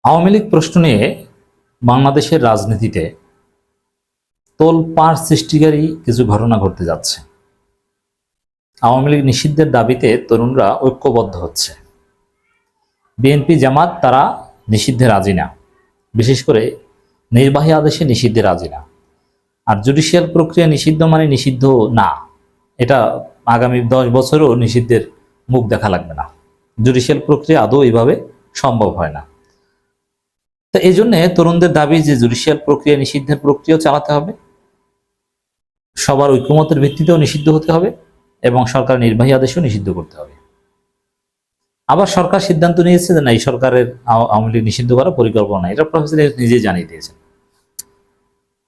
আওয়ামী লীগ প্রশ্ন নিয়ে বাংলাদেশের রাজনীতিতে তোলপাড় সৃষ্টিকারী কিছু ঘটনা ঘটতে যাচ্ছে। আওয়ামী লীগ নিষিদ্ধের দাবিতে তরুণরা ঐক্যবদ্ধ হচ্ছে। বিএনপি জামাত তারা নিষিদ্ধে রাজি না, বিশেষ করে নির্বাহী আদেশে নিষিদ্ধে রাজি না। আর জুডিশিয়াল প্রক্রিয়া নিষিদ্ধ মানে নিষিদ্ধ না, এটা আগামী 10 বছরও নিষিদ্ধের মুখ দেখা লাগবে না। জুডিশিয়াল প্রক্রিয়া আদৌ এইভাবে সম্ভব হয় না। তো এই জন্য তরুণদের দাবি যে জুডিশিয়াল প্রক্রিয়া নিষিদ্ধের প্রক্রিয়া চালাতে হবে, সবার ঐক্যমতের ভিত্তিতেও নিষিদ্ধ হতে হবে এবং সরকার নির্বাহী আদেশও নিষিদ্ধ করতে হবে। আবার সরকার সিদ্ধান্ত নিয়েছে যে না, এই সরকারের আওয়ামী লীগ নিষিদ্ধ করার পরিকল্পনা নাই, এটা প্রফেসর নিজেই জানিয়ে দিয়েছেন।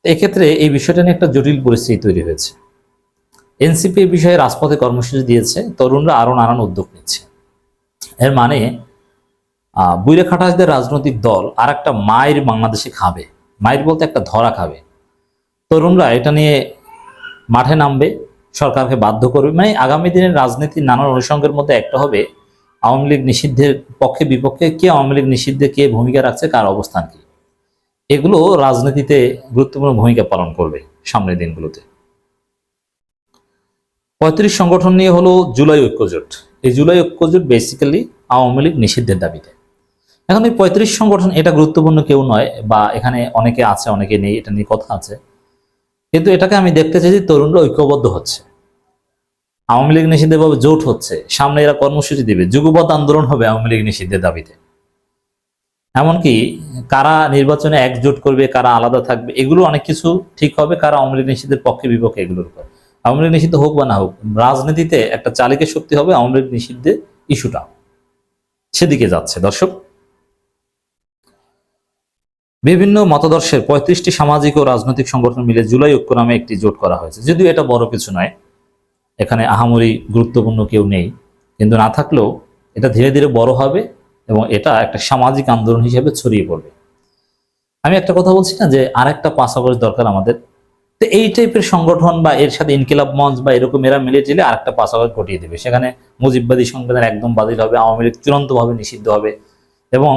এক্ষেত্রে এই বিষয়টা নিয়ে একটা জটিল পরিস্থিতি তৈরি হয়েছে। এনসিপি এই বিষয়ে রাজপথে কর্মসূচি দিয়েছে, তরুণরা আরো নানান উদ্যোগ নিচ্ছে। এর মানে বুইরা খাটাসদের রাজনৈতিক দল আর একটা মায়ের বাংলাদেশে খাবে, মায়ের বলতে একটা ধরা খাবে। তরুণরা এটা নিয়ে মাঠে নামবে, সরকারকে বাধ্য করবে। মানে আগামী দিনের রাজনীতির নানান অনুষঙ্গের মধ্যে একটা হবে আওয়ামী লীগ নিষিদ্ধের পক্ষে বিপক্ষে কে আওয়ামী লীগ নিষিদ্ধে কে ভূমিকা রাখছে, কার অবস্থান কি, এগুলো রাজনীতিতে গুরুত্বপূর্ণ ভূমিকা পালন করবে সামনের দিনগুলোতে। ৩৫ সংগঠন নিয়ে হলো জুলাই ঐক্যজোট। এই জুলাই ঐক্যজোট বেসিক্যালি আওয়ামী লীগ নিষিদ্ধের দাবিতে। এখন এই ৩৫ সংগঠন এটা গুরুত্বপূর্ণ কেউ নয়, বা এখানে অনেকে আছে অনেকে নেই, এটা নিয়ে কথা আছে। কিন্তু এটাকে আমি দেখতে চাই যে তরুণরা ঐক্যবদ্ধ হচ্ছে, আওয়ামী লীগ নিষিদ্ধের ভাবে জোট হচ্ছে, সামনে এরা কর্মসূচি দেবে, যুগপৎ আন্দোলন হবে আওয়ামী লীগ নিষিদ্ধের দাবিতে। এমনকি কারা নির্বাচনে একজোট করবে, কারা আলাদা থাকবে, এগুলো অনেক কিছু ঠিক হবে। কারা আওয়ামী লীগ নিষিদ্ধের পক্ষে বিপক্ষে, এগুলোর উপর। আওয়ামী লীগ নিষিদ্ধ হোক বা না হোক, রাজনীতিতে একটা চালিকা শক্তি হবে আওয়ামী লীগ নিষিদ্ধের ইস্যুটা, সেদিকে যাচ্ছে। দর্শক, বিভিন্ন মতাদর্শের ৩৫টি সামাজিক ও রাজনৈতিক সংগঠন মিলে জুলাই ঐক্য নামে একটি জোট করা হয়েছে। যদিও এটা বড় কিছু নয়, এখানে আহামরি গুরুত্বপূর্ণ কেউ নেই, কিন্তু না থাকলেও এটা ধীরে ধীরে বড় হবে এবং এটা একটা সামাজিক আন্দোলন হিসেবে ছড়িয়ে পড়বে। আমি একটা কথা বলছি না যে আর একটা 5 আগস্ট দরকার আমাদের, তো এই টাইপের সংগঠন বা এর সাথে ইনকিলাব মঞ্চ বা এরকম এরা মিলে টিলে আর একটা 5 আগস্ট ঘটিয়ে দেবে। সেখানে মুজিববাদী সংবিধান একদম বাতিল হবে, আওয়ামী লীগ চূড়ান্তভাবে নিষিদ্ধ হবে এবং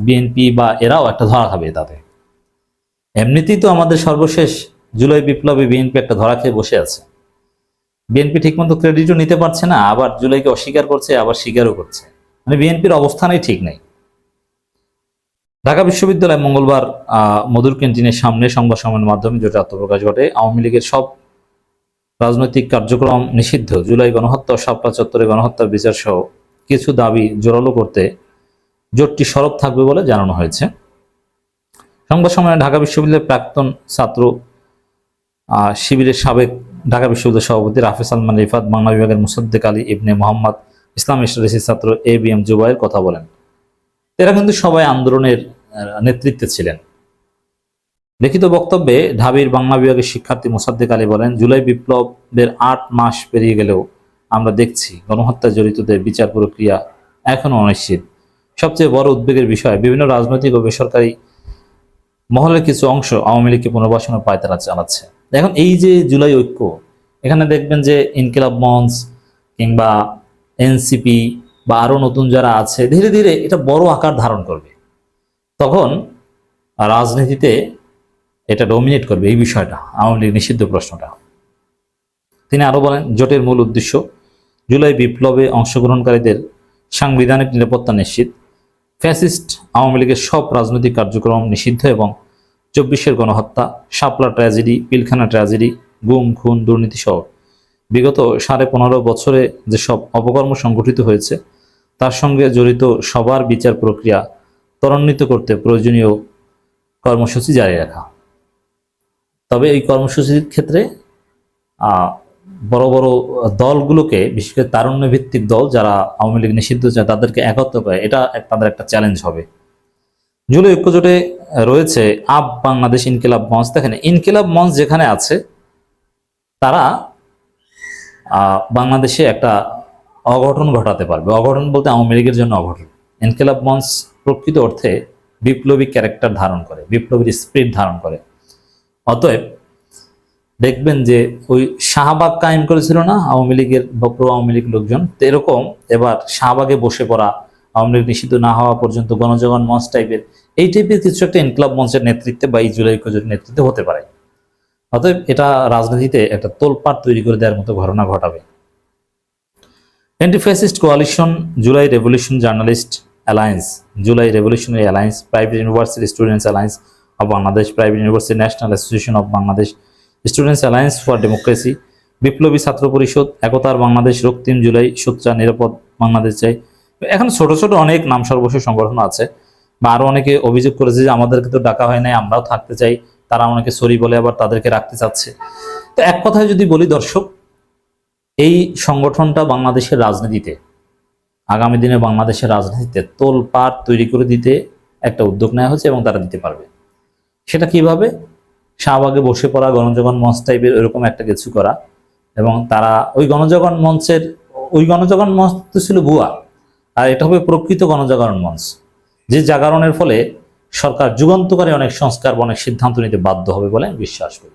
বিএনপি বা এরাও একটা ধরা খাবে তাতে। এমনিতেই তো আমাদের সর্বশেষ জুলাই বিপ্লবে বিএনপি একটা ধরা খেয়ে বসে আছে। বিএনপি ঠিকমতো ক্রেডিটও নিতে পারছে না, আবার জুলাইকে অস্বীকার করছে, আবার স্বীকারও করছে। মানে বিএনপির অবস্থানই ঠিক নেই। ঢাকা বিশ্ববিদ্যালয়ে মঙ্গলবার মধুর ক্যান্টিনের সামনে সংবাদ সম্মেলনের মাধ্যমে জোটে আত্মপ্রকাশ ঘটে। আওয়ামী লীগের সব রাজনৈতিক কার্যক্রম নিষিদ্ধ, জুলাই গণহত্যা ও শাপলা চত্বরে গণহত্যার বিচার সহ কিছু দাবি জোরালো করতে জোটটি সরব থাকবে বলে জানানো হয়েছে। সংবাদ সম্মেলনে ঢাকা বিশ্ববিদ্যালয়ের প্রাক্তন ছাত্র শিবিরের সাবেক ঢাকা বিশ্ববিদ্যালয়ের সভাপতি রাফি সালমান রিফাত, বাংলা বিভাগের মুসাদ্দেক আলী ইবনে মোহাম্মদ, ইসলাম স্টাডিজের ছাত্র ABM জুবায়ের কথা বলেন। এরা কিন্তু সবাই আন্দোলনের নেতৃত্বে ছিলেন। লিখিত বক্তব্যে ঢাবির বাংলা বিভাগের শিক্ষার্থী মুসাদ্দেক আলী বলেন, জুলাই বিপ্লবের 8 মাস পেরিয়ে গেলেও আমরা দেখছি গণহত্যায় জড়িতদের বিচার প্রক্রিয়া এখনো অনিশ্চিত। সবচেয়ে বড় উদ্বেগের বিষয়, বিভিন্ন রাজনৈতিক ও বেসরকারি মহলের কিছু অংশ আওয়ামী লীগকে পুনর্বাসনের পায়তারা চালাচ্ছে। এখন এই যে জুলাই ঐক্য, এখানে দেখবেন যে ইনকিলাব মঞ্চ কিংবা এনসিপি বা আরো নতুন যারা আছে, ধীরে ধীরে এটা বড় আকার ধারণ করবে। তখন রাজনীতিতে এটা ডমিনেট করবে এই বিষয়টা, আওয়ামী লীগ নিষিদ্ধ প্রশ্নটা। তিনি আরো বলেন, জোটের মূল উদ্দেশ্য জুলাই বিপ্লবে অংশগ্রহণকারীদের সাংবিধানিক নিরাপত্তা নিশ্চিত, ফ্যাসিস্ট আওয়ামী লীগের সব রাজনৈতিক কার্যক্রম নিষিদ্ধ এবং 24-এর গণহত্যা, শাপলা ট্র্যাজেডি, পিলখানা ট্র্যাজেডি, গুম খুন দুর্নীতি সহ বিগত 15.5 বছরে যেসব অপকর্ম সংঘটিত হয়েছে তার সঙ্গে জড়িত সবার বিচার প্রক্রিয়া ত্বরান্বিত করতে প্রয়োজনীয় কর্মসূচি জারি রাখা। তবে এই কর্মসূচির ক্ষেত্রে বড় বড় দলগুলোকে, বিশেষ করে তারুণ্য ভিত্তিক দল যারা আওয়ামী লীগ নিষিদ্ধ চায়, তাদেরকে একত্র করে, এটা তাদের একটা চ্যালেঞ্জ হবে। জুলাই ঐক্যজোটে রয়েছে আপ বাংলাদেশ, ইনকিলাব মঞ্চ। দেখেন, ইনকিলাব মঞ্চ যেখানে আছে তারা বাংলাদেশে একটা অঘটন ঘটাতে পারবে। অঘটন বলতে আওয়ামী লীগের জন্য অঘটন। ইনকিলাব মঞ্চ প্রকৃত অর্থে বিপ্লবী ক্যারেক্টার ধারণ করে, বিপ্লবীর স্পিরিট ধারণ করে। অতএব দেখবেন যে ওই শাহবাগ কায়েম করেছিল না আওয়ামী লীগের, প্রো আওয়ামী লীগ লোকজন, তো এরকম এবার শাহবাগে বসে পড়া আওয়ামী লীগ নিষিদ্ধ না হওয়া পর্যন্ত গণজাগরণ মঞ্চ টাইপের এই টাইপের কিছু একটা ইনকলাব মঞ্চের নেতৃত্বে বা এই জুলাই ঐক্যজোটের নেতৃত্বে হতে পারে। অতএব এটা রাজনীতিতে একটা তোলপাড় তৈরি করে দেওয়ার মতো ঘটনা ঘটাবে। Anti fascist coalition, July revolution journalist alliance, July revolutionary alliance, private university students alliance of Bangladesh, private university national association of Bangladesh, students alliance for democracy, বিপ্লবী ছাত্র পরিষদ, একতার বাংলাদেশ, রক্তিম জুলাই, সোচ্চার নিরাপদ বাংলাদেশ চাই। এখন ছোট ছোট অনেক নাম সর্বস্ব সংগঠন আছে, বা আরো অনেকে অভিযোগ করেছে যে আমাদেরকে তো ডাকা হয় নাই, আমরাও থাকতে চাই, তারা অনেকে সরি বলে আবার তাদেরকে রাখতে চাচ্ছে। তো এক কথায় যদি বলি দর্শক, এই সংগঠনটা বাংলাদেশের রাজনীতিতে, আগামী দিনে বাংলাদেশের রাজনীতিতে তোলপাড় তৈরি করে দিতে একটা উদ্যোগ নেওয়া হয়েছে এবং তারা দিতে পারবে। সেটা কিভাবে? শাহবাগে বসে পড়া গণজাগরণ মঞ্চ টাইপের এরকম একটা কিছু করা, এবং তারা ওই গণজাগরণ মঞ্চ তো ছিল ভুয়া, আর এটা হবে প্রকৃত গণজাগরণ মঞ্চ, যে জাগরণের ফলে সরকার যুগান্তকারী অনেক সংস্কার বা অনেক সিদ্ধান্ত নিতে বাধ্য হবে বলে আমি বিশ্বাস করি।